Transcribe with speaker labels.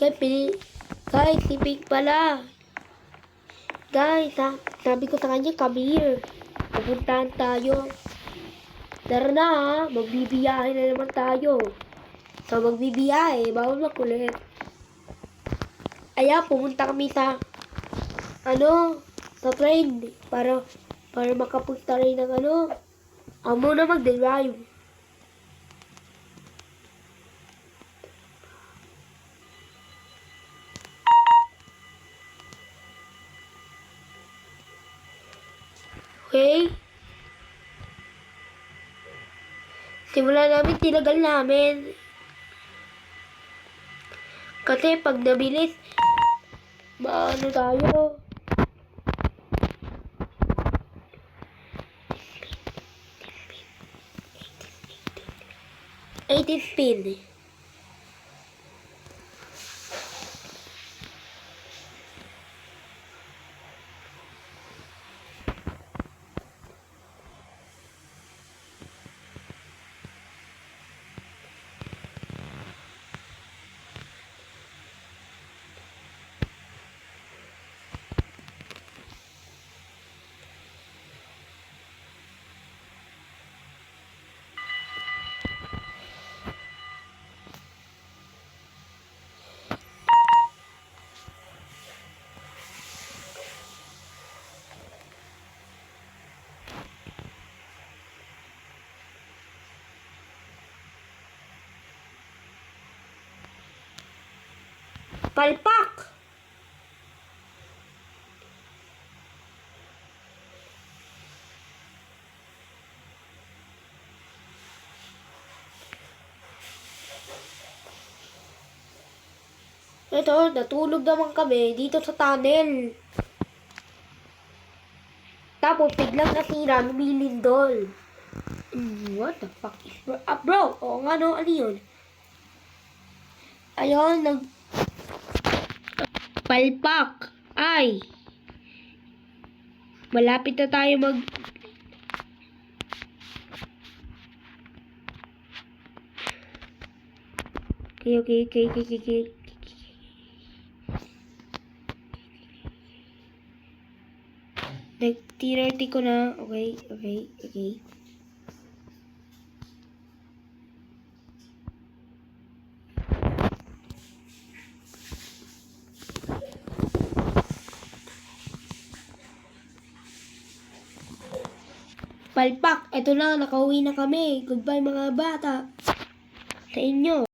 Speaker 1: Guys, si Pink pala. Guys, sabi ko sa kanya, come here. Pupuntahan tayo. Tara na ha, magbibiyahe na naman tayo. So, magbibiyahe, bawal makulit. Ayan, pumunta kami sa, sa train. Para makapunta rin ng amo na mag-drive. Okay? Simula namin, tinagal namin. Kasi pag nabilis, maano tayo. Eighty spin. Palpak! Ito, natulog naman kami dito sa tunnel. Tapos, biglang nasira, lumilindol. What the fuck is bro? Oo nga no, ano yun? Ayun, palpak. Ay. Malapit na tayo Okay. Nag-tirarty ko na. Okay. Palpak, eto na, nakauwi na kami. Goodbye mga bata. Sa inyo.